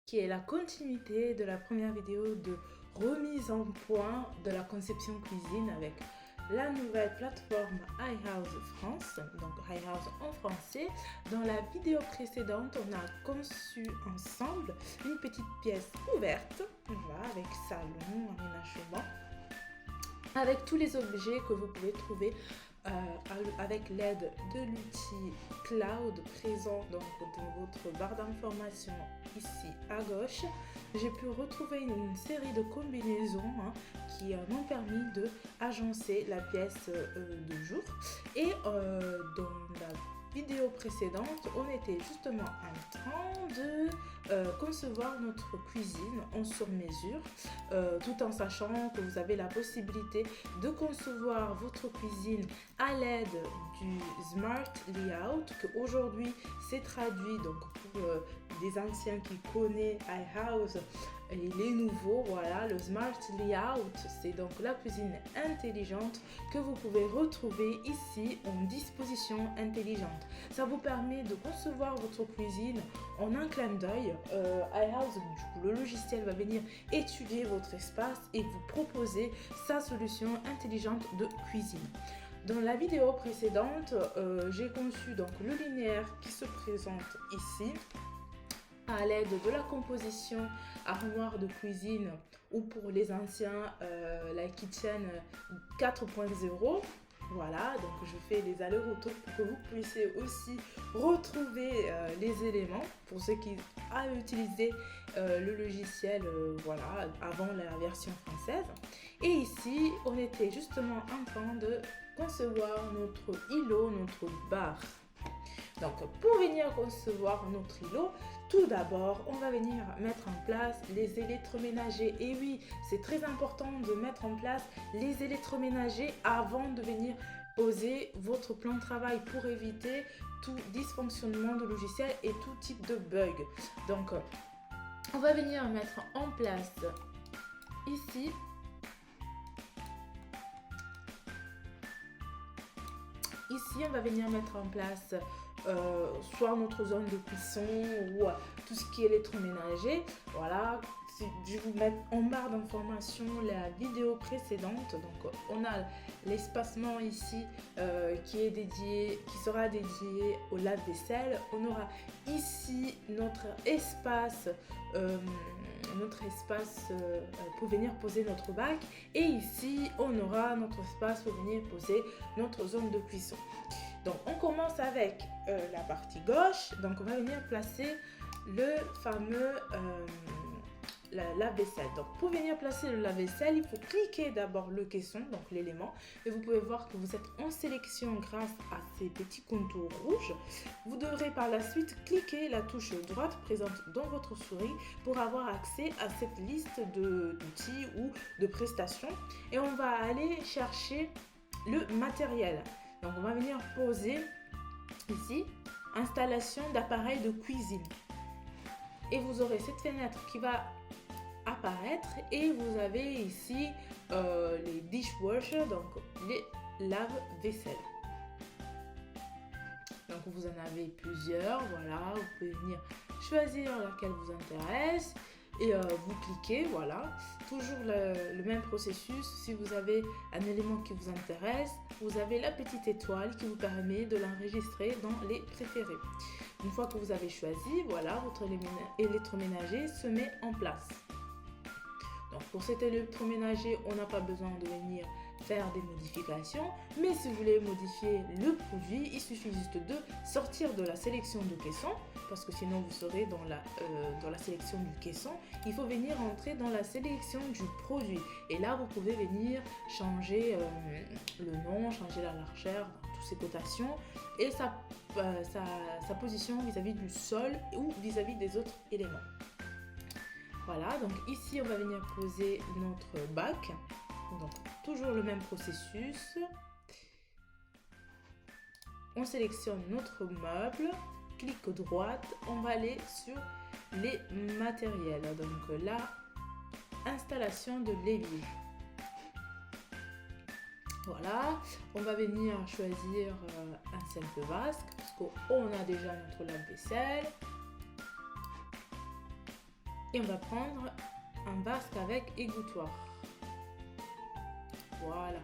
qui est la continuité de la première vidéo de remise en point de la conception cuisine avec la nouvelle plateforme iHouse France, donc iHouse en français. Dans la vidéo précédente, on a conçu ensemble une petite pièce ouverte, voilà, avec salon, aménagement, avec tous les objets que vous pouvez trouver avec l'aide de l'outil Cloud présent donc dans votre barre d'information ici à gauche. J'ai pu retrouver une série de combinaisons qui m'ont permis de agencer la pièce de jour. Et dans la vidéo précédente, on était justement en train de concevoir notre cuisine en sur-mesure, tout en sachant que vous avez la possibilité de concevoir votre cuisine à l'aide du Smart Layout, que aujourd'hui c'est traduit donc pour des anciens qui connaissent iHouse et les nouveaux. Voilà, le Smart Layout, c'est donc la cuisine intelligente que vous pouvez retrouver ici en disposition intelligente. Ça vous permet de concevoir votre cuisine en un clin d'œil. iHouse, du coup, le logiciel va venir étudier votre espace et vous proposer sa solution intelligente de cuisine. Dans la vidéo précédente, j'ai conçu donc le linéaire qui se présente ici à l'aide de la composition armoire de cuisine ou pour les anciens la kitchen 4.0. Voilà, donc je fais des allers-retours pour que vous puissiez aussi retrouver les éléments pour ceux qui ont utilisé le logiciel voilà, avant la version française. Et ici, on était justement en train de concevoir notre îlot, notre bar. Donc pour venir concevoir notre îlot, tout d'abord, on va venir mettre en place les électroménagers. Et oui, c'est très important de mettre en place les électroménagers avant de venir poser votre plan de travail pour éviter tout dysfonctionnement de logiciel et tout type de bug. Donc, on va venir mettre en place ici on va venir mettre en place soit notre zone de cuisson ou tout ce qui est électroménager. Voilà, je vais vous mettre en barre d'information la vidéo précédente. Donc on a l'espacement ici qui sera dédié au lave-vaisselle. On aura ici notre espace pour venir poser notre bac, et ici on aura notre espace pour venir poser notre zone de cuisson. Donc on commence avec la partie gauche. Donc on va venir placer le fameux lave-vaisselle. Donc pour venir placer le lave-vaisselle, il faut cliquer d'abord le caisson, donc l'élément, et vous pouvez voir que vous êtes en sélection grâce à ces petits contours rouges. Vous devrez par la suite cliquer la touche droite présente dans votre souris pour avoir accès à cette liste d'outils ou de prestations, et on va aller chercher le matériel. Donc on va venir poser ici installation d'appareils de cuisine, et vous aurez cette fenêtre qui va apparaître, et vous avez ici les dishwashers, donc les lave-vaisselle. Donc vous en avez plusieurs, voilà, vous pouvez venir choisir laquelle vous intéresse et vous cliquez, voilà. Toujours le même processus. Si vous avez un élément qui vous intéresse, vous avez la petite étoile qui vous permet de l'enregistrer dans les préférés. Une fois que vous avez choisi, voilà, votre électroménager se met en place. Donc pour cet électroménager, on n'a pas besoin de venir faire des modifications, mais si vous voulez modifier le produit, il suffit juste de sortir de la sélection de caisson, parce que sinon vous serez dans la sélection du caisson. Il faut venir entrer dans la sélection du produit, et là vous pouvez venir changer le nom, changer la largeur, toutes ces cotations et sa position vis-à-vis du sol ou vis-à-vis des autres éléments. Voilà, donc ici on va venir poser notre bac. Donc toujours le même processus. On sélectionne notre meuble, clic droite, on va aller sur les matériels. Donc là, installation de l'évier. Voilà, on va venir choisir un simple vasque parce qu'on a déjà notre lave-vaisselle. Et on va prendre un basque avec égouttoir. Voilà.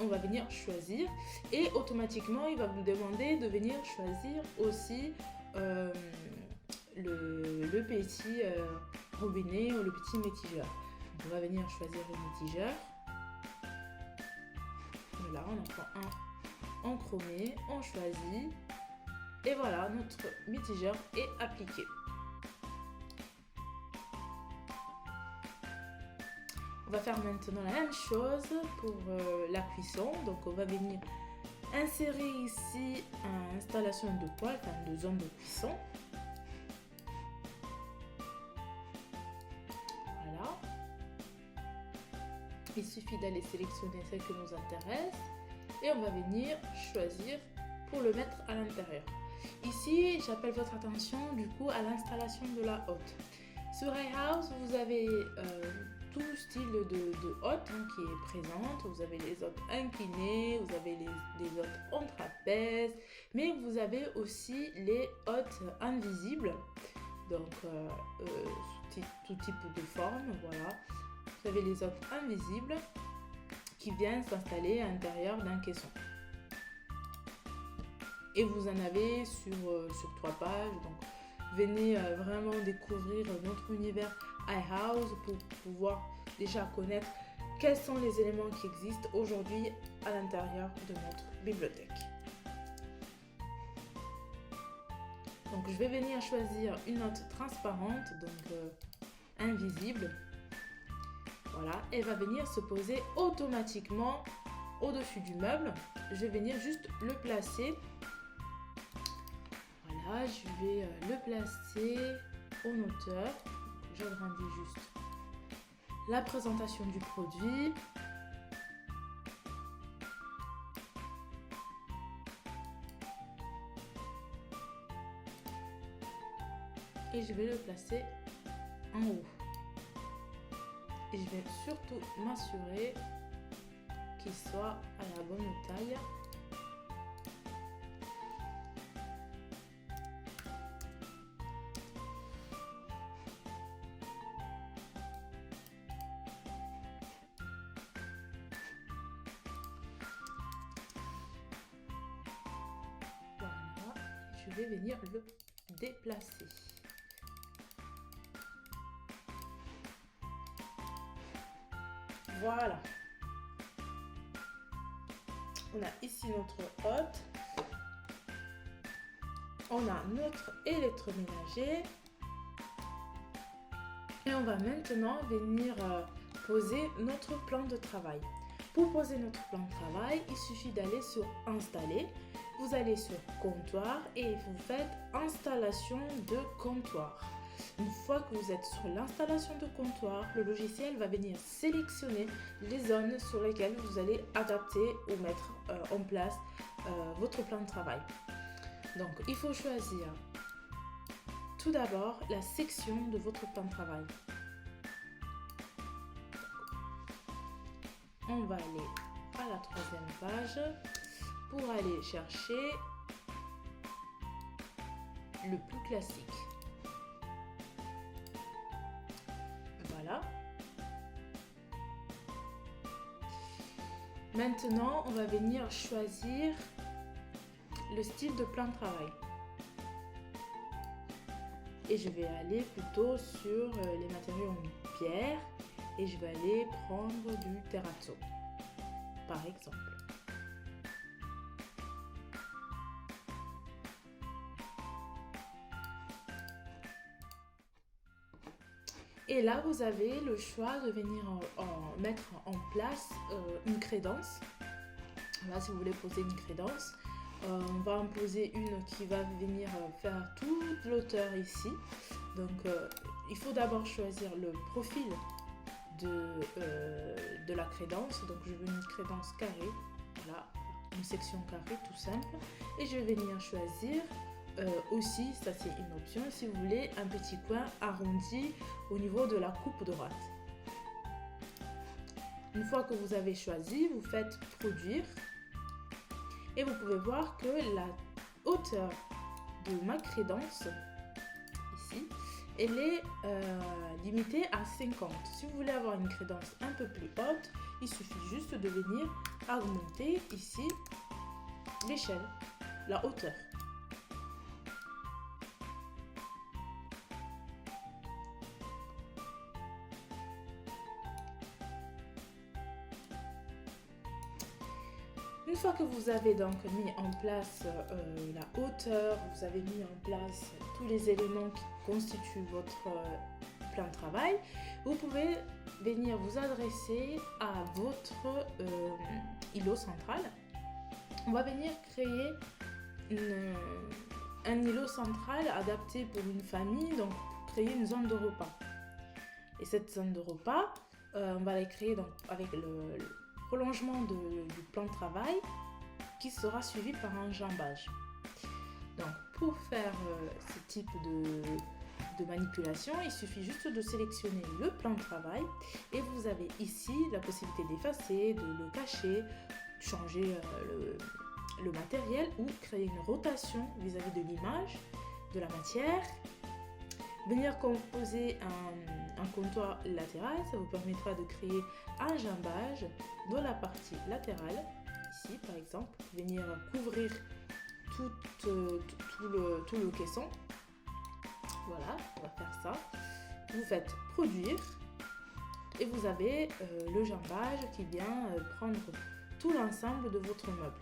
On va venir choisir et automatiquement il va vous demander de venir choisir aussi le petit robinet ou le petit mitigeur. On va venir choisir le mitigeur. Voilà, on en prend un en chromé, on choisit et voilà, notre mitigeur est appliqué. On va faire maintenant la même chose pour la cuisson. Donc on va venir insérer ici une installation de poêle, enfin de zone de cuisson. Voilà. Il suffit d'aller sélectionner celle qui nous intéresse et on va venir choisir pour le mettre à l'intérieur. Ici, j'appelle votre attention du coup à l'installation de la hotte. Sur iHouse, vous avez tout style de hotte qui est présente. Vous avez les hottes inclinées, vous avez les hottes en trapèze, mais vous avez aussi les hottes invisibles, donc tout type de forme, voilà. Vous avez les hottes invisibles qui viennent s'installer à l'intérieur d'un caisson. Et vous en avez sur 3 pages, donc venez vraiment découvrir notre univers iHouse pour pouvoir déjà connaître quels sont les éléments qui existent aujourd'hui à l'intérieur de notre bibliothèque. Donc je vais venir choisir une note transparente, donc invisible. Voilà, elle va venir se poser automatiquement au-dessus du meuble. Je vais venir juste le placer. Voilà, je vais le placer en hauteur. J'agrandis juste la présentation du produit. Et je vais le placer en haut. Et je vais surtout m'assurer qu'il soit à la bonne taille. Voilà, je vais venir le déplacer. Voilà. On a ici notre hotte. On a notre électroménager. Et on va maintenant venir poser notre plan de travail. Pour poser notre plan de travail, il suffit d'aller sur Installer. Vous allez sur Comptoir et vous faites Installation de comptoir. Une fois que vous êtes sur l'installation de comptoir, le logiciel va venir sélectionner les zones sur lesquelles vous allez adapter ou mettre en place votre plan de travail. Donc, il faut choisir tout d'abord la section de votre plan de travail. On va aller à la 3e page pour aller chercher le plus classique. Voilà. Maintenant, on va venir choisir le style de plan de travail. Et je vais aller plutôt sur les matériaux en pierre et je vais aller prendre du terrazzo, par exemple. Et là, vous avez le choix de venir mettre en place une crédence. Là, si vous voulez poser une crédence, on va en poser une qui va venir faire toute l'auteur ici. Donc, il faut d'abord choisir le profil de la crédence. Donc, je veux une crédence carrée. Voilà, une section carrée tout simple. Et je vais venir choisir aussi, ça c'est une option, si vous voulez un petit coin arrondi au niveau de la coupe droite. Une fois que vous avez choisi, vous faites produire et vous pouvez voir que la hauteur de ma crédence ici elle est limitée à 50. Si vous voulez avoir une crédence un peu plus haute, il suffit juste de venir augmenter ici l'échelle, la hauteur. Une fois que vous avez donc mis en place la hauteur, vous avez mis en place tous les éléments qui constituent votre plan de travail, vous pouvez venir vous adresser à votre îlot central. On va venir créer un îlot central adapté pour une famille, donc créer une zone de repas. Et cette zone de repas, on va la créer donc avec le prolongement du plan de travail qui sera suivi par un jambage. Donc pour faire ce type de manipulation, il suffit juste de sélectionner le plan de travail et vous avez ici la possibilité d'effacer, de le cacher, changer le matériel ou créer une rotation vis-à-vis de l'image, de la matière. Venir composer un comptoir latéral, ça vous permettra de créer un jambage dans la partie latérale. Ici, par exemple, venir couvrir tout le caisson. Voilà, on va faire ça. Vous faites produire et vous avez le jambage qui vient prendre tout l'ensemble de votre meuble.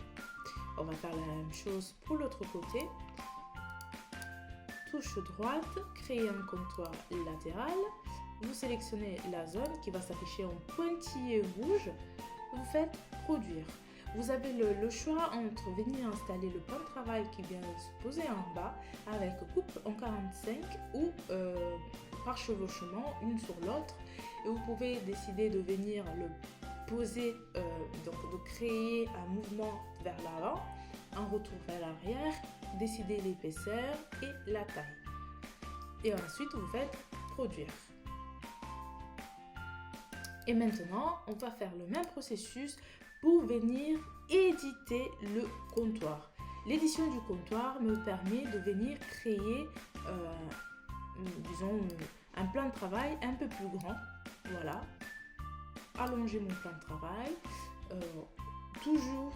On va faire la même chose pour l'autre côté. Touche droite, créer un comptoir latéral. Vous sélectionnez la zone qui va s'afficher en pointillé rouge. Vous faites produire. Vous avez le choix entre venir installer le plan de travail qui vient se poser en bas avec coupe en 45 ou par chevauchement une sur l'autre. Et vous pouvez décider de venir le poser, donc de créer un mouvement vers l'avant, un retour vers l'arrière, décider l'épaisseur et la taille. Et ensuite, vous faites produire. Et maintenant, on va faire le même processus pour venir éditer le comptoir. L'édition du comptoir me permet de venir créer, disons, un plan de travail un peu plus grand. Voilà. Allonger mon plan de travail. Toujours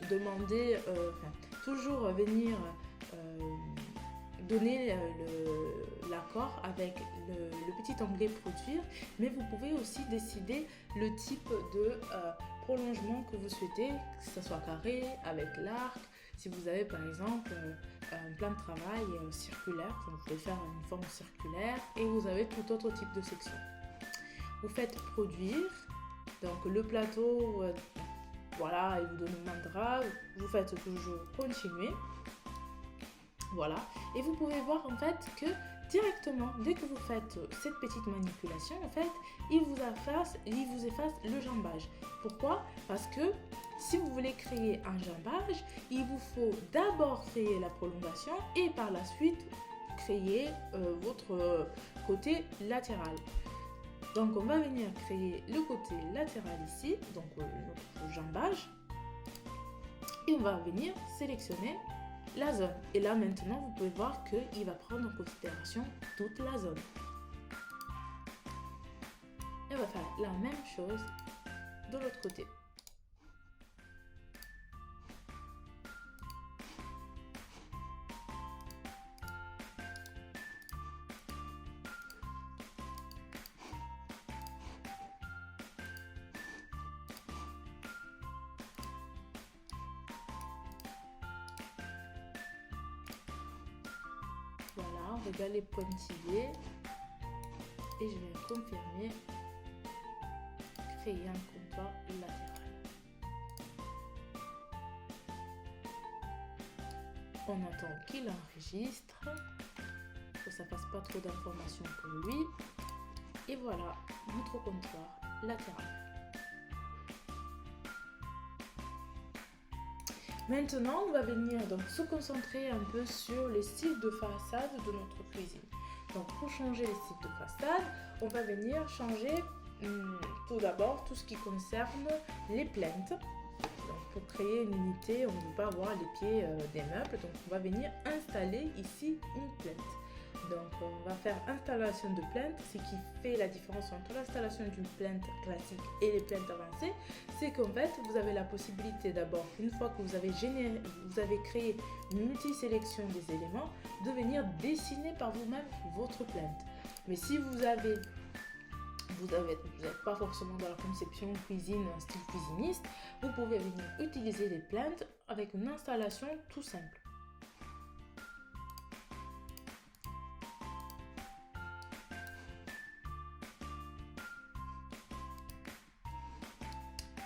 demander, toujours venir donner l'accord avec le petit onglet produire, mais vous pouvez aussi décider le type de prolongement que vous souhaitez, que ce soit carré, avec l'arc. Si vous avez par exemple un plan de travail circulaire, vous pouvez faire une forme circulaire et vous avez tout autre type de section. Vous faites produire, donc le plateau, voilà, il vous demandera, vous faites toujours continuer. Voilà, et vous pouvez voir en fait que directement, dès que vous faites cette petite manipulation, en fait, il vous efface le jambage. Pourquoi? Parce que si vous voulez créer un jambage, il vous faut d'abord créer la prolongation et par la suite créer votre côté latéral. Donc on va venir créer le côté latéral ici, donc notre jambage, et on va venir sélectionner la zone. Et là maintenant vous pouvez voir qu'il va prendre en considération toute la zone. Et on va faire la même chose de l'autre côté. Voilà, on regarde les pointillés et je vais confirmer, créer un comptoir latéral. On attend qu'il enregistre, que ça fasse pas trop d'informations pour lui. Et voilà notre comptoir latéral. Maintenant, on va venir donc se concentrer un peu sur les styles de façade de notre cuisine. Donc, pour changer les styles de façade, on va venir changer tout d'abord tout ce qui concerne les plinthes. Donc, pour créer une unité, on ne veut pas voir les pieds des meubles. Donc, on va venir installer ici une plinthe. Donc on va faire installation de plainte. Ce qui fait la différence entre l'installation d'une plainte classique et les plaintes avancées, c'est qu'en fait vous avez la possibilité d'abord, une fois que vous avez créé une multi-sélection des éléments, de venir dessiner par vous-même votre plainte. Mais si vous n'êtes pas forcément dans la conception cuisine, un style cuisiniste, vous pouvez venir utiliser les plaintes avec une installation tout simple.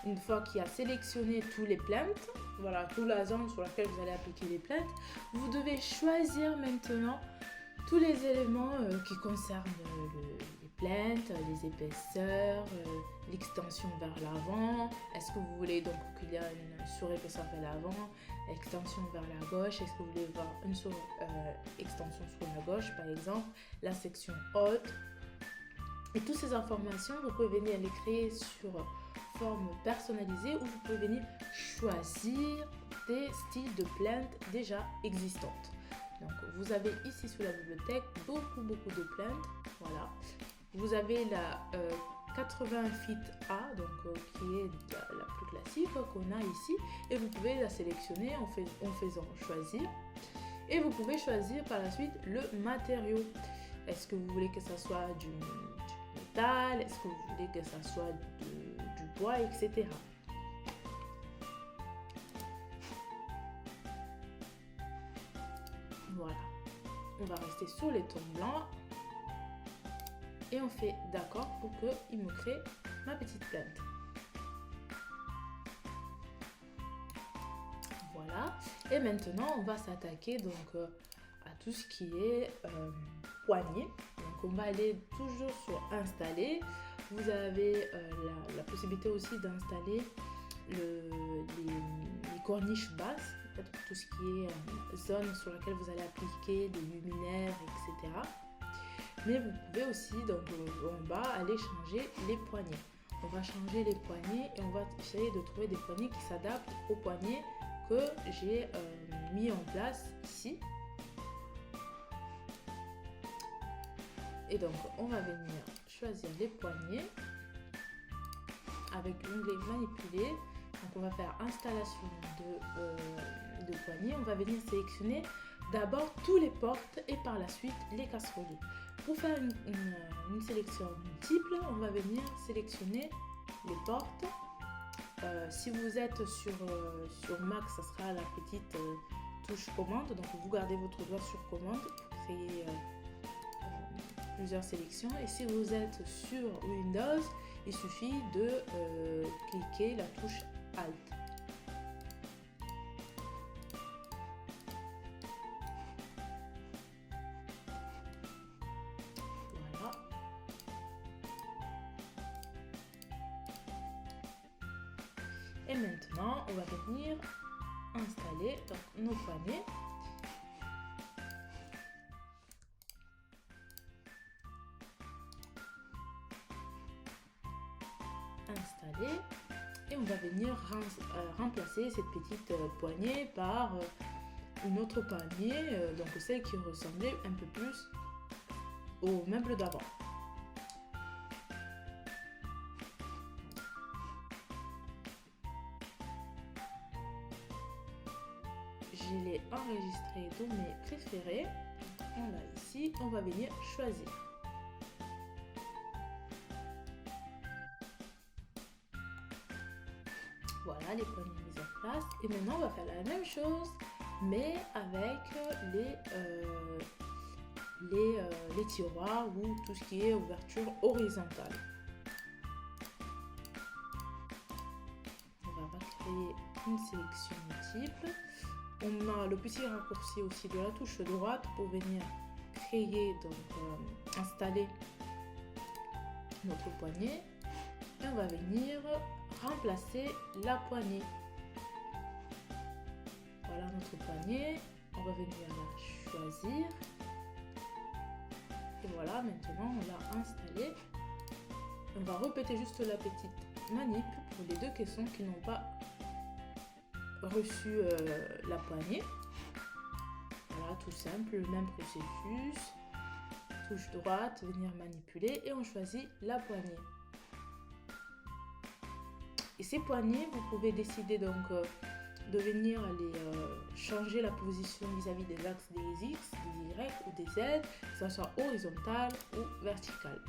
Une fois qu'il a sélectionné tous les plaintes, voilà, toute la zone sur laquelle vous allez appliquer les plaintes, vous devez choisir maintenant tous les éléments qui concernent les plaintes, les épaisseurs, l'extension vers l'avant. Est-ce que vous voulez donc qu'il y a une surépaisseur vers l'avant, extension vers la gauche? Est-ce que vous voulez voir une extension sur la gauche par exemple, la section haute? Et toutes ces informations, vous pouvez venir les créer sur forme personnalisée ou vous pouvez venir choisir des styles de plaintes déjà existantes. Donc vous avez ici sur la bibliothèque beaucoup de plaintes. Voilà. Vous avez la 80 feet A, donc qui est la plus classique qu'on a ici, et vous pouvez la sélectionner en faisant choisir. Et vous pouvez choisir par la suite le matériau. Est-ce que vous voulez que ça soit du métal? Est-ce que vous voulez que ça soit du bois, etc. Voilà. On va rester sur les tons blancs. Et on fait d'accord pour qu'il me crée ma petite plainte. Voilà. Et maintenant, on va s'attaquer donc à tout ce qui est poignée. Donc, on va aller toujours sur installer. Vous avez la possibilité aussi d'installer les corniches basses, en fait, pour tout ce qui est zone sur laquelle vous allez appliquer des luminaires, etc. Mais vous pouvez aussi, donc en bas, aller changer les poignées. On va changer les poignées et on va essayer de trouver des poignées qui s'adaptent aux poignées que j'ai mis en place ici. Et donc, on va venir choisir les poignées avec l'onglet manipuler. Donc, on va faire installation de poignées. On va venir sélectionner d'abord tous les portes et par la suite les casserolets. Pour faire une sélection multiple, on va venir sélectionner les portes. Si vous êtes sur Mac, ça sera la petite touche commande. Donc vous gardez votre doigt sur commande pour créer plusieurs sélections. Et si vous êtes sur Windows, il suffit de cliquer la touche Alt. Et maintenant, on va venir installer donc, nos poignées. Installer. Et on va venir remplacer cette petite poignée par une autre poignée, donc celle qui ressemblait un peu plus au meuble d'avant. Je l'ai enregistré dans mes préférés. On l'a ici, on va venir choisir. Voilà les poignées mises en place. Et maintenant on va faire la même chose, mais avec les tiroirs ou tout ce qui est ouverture horizontale. On va créer une sélection multiple. On a le petit raccourci aussi de la touche droite pour venir créer, donc installer notre poignée. Et on va venir remplacer la poignée. Voilà notre poignée. On va venir la choisir. Et voilà, maintenant on l'a installée. On va répéter juste la petite manip pour les deux caissons qui n'ont pas reçu la poignée. Voilà, tout simple, le même processus. touche droite, venir manipuler et on choisit la poignée. Et ces poignées, vous pouvez décider donc de venir changer la position vis-à-vis des axes des X, des Y ou des Z, que ce soit horizontal ou vertical.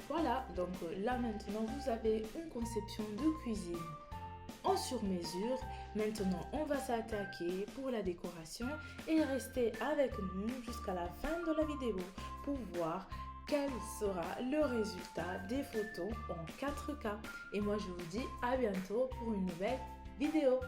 Voilà, donc là maintenant vous avez une conception de cuisine en sur-mesure. Maintenant on va s'attaquer pour la décoration et restez avec nous jusqu'à la fin de la vidéo pour voir quel sera le résultat des photos en 4K. Et moi je vous dis à bientôt pour une nouvelle vidéo.